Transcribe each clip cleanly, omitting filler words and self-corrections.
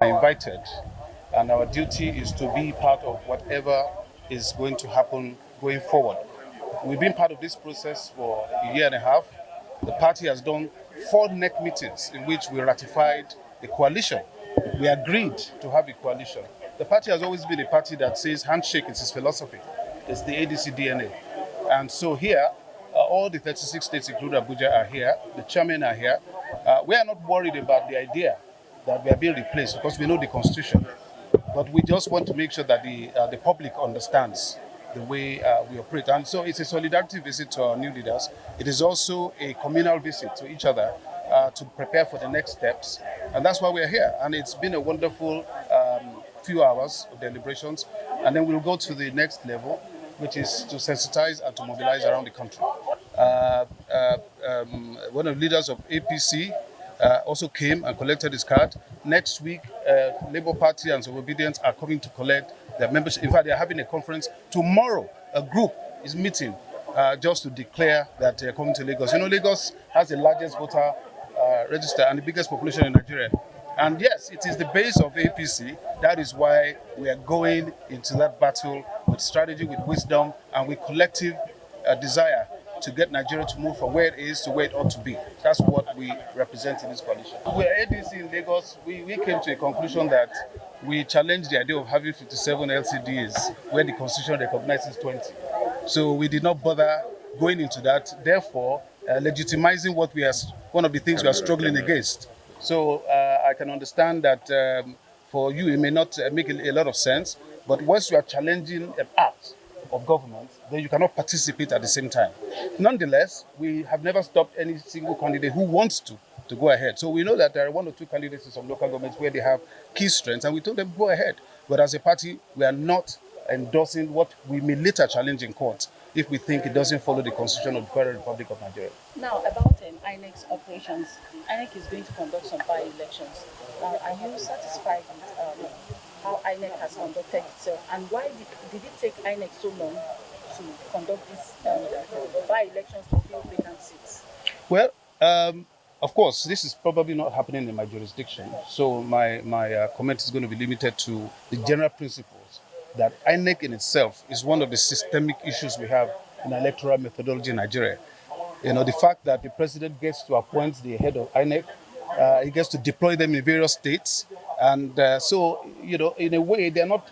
invited, and our duty is to be part of whatever is going to happen going forward. We've been part of this process for a year and a half. The party has done 4 NEC meetings in which we ratified the coalition. We agreed to have a coalition. The party has always been a party that says handshake is its philosophy. It's the ADC DNA. And so here, all the 36 states, including Abuja, are here. The chairmen are here. We are not worried about the idea that we are being replaced because we know the constitution. But we just want to make sure that the public understands the way we operate. And so it's a solidarity visit to our new leaders. It is also a communal visit to each other to prepare for the next steps. And that's why we're here. And it's been a wonderful few hours of deliberations. And then we'll go to the next level, which is to sensitize and to mobilize around the country. One of the leaders of APC also came and collected his card. Next week, Labour Party and Obedience are coming to collect their membership. In fact, they are having a conference tomorrow. A group is meeting just to declare that they are coming to Lagos. You know, Lagos has the largest voter register and the biggest population in Nigeria. And yes, it is the base of APC. That is why we are going into that battle with strategy, with wisdom, and with collective desire to get Nigeria to move from where it is to where it ought to be. That's what we represent in this coalition. We're ADC in Lagos. We came to a conclusion that we challenged the idea of having 57 LCDs where the Constitution recognizes 20. So we did not bother going into that, therefore legitimizing what one of the things we are struggling against. So I can understand that for you it may not make a lot of sense, but once you are challenging an act of government, then you cannot participate at the same time. Nonetheless, we have never stopped any single candidate who wants to go ahead. So we know that there are 1 or 2 candidates in some local governments where they have key strengths, and we told them go ahead. But as a party, we are not endorsing what we may later challenge in court if we think it doesn't follow the Constitution of the Federal Republic of Nigeria. Now, about INEC's operations, INEC is going to conduct some by-elections. Are you satisfied with how INEC has conducted itself, and why did it take INEC so long to conduct these by-elections to fill vacant seats? Well, of course, this is probably not happening in my jurisdiction, so my comment is going to be limited to the general principles that INEC in itself is one of the systemic issues we have in electoral methodology in Nigeria. You know, the fact that the president gets to appoint the head of INEC, he gets to deploy them in various states, and so, you know, in a way, they're not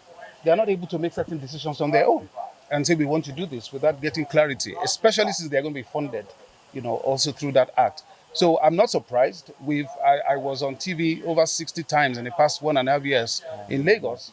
able to make certain decisions on their own and say we want to do this without getting clarity, especially since they're going to be funded, you know, also through that act. So I'm not surprised. I was on TV over 60 times in the past 1.5 years in Lagos,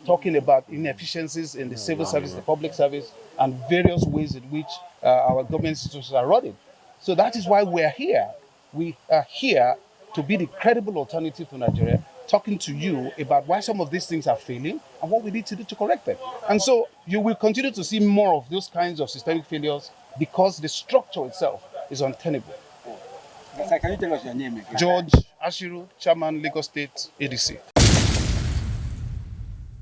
talking about inefficiencies in the civil service, the public service, and various ways in which our government institutions are running. So that is why we're here. We are here to be the credible alternative to Nigeria, talking to you about why some of these things are failing and what we need to do to correct them. And so you will continue to see more of those kinds of systemic failures because the structure itself is untenable. Sir, can you tell us your name again? George Ashiru, Chairman, Lagos State ADC.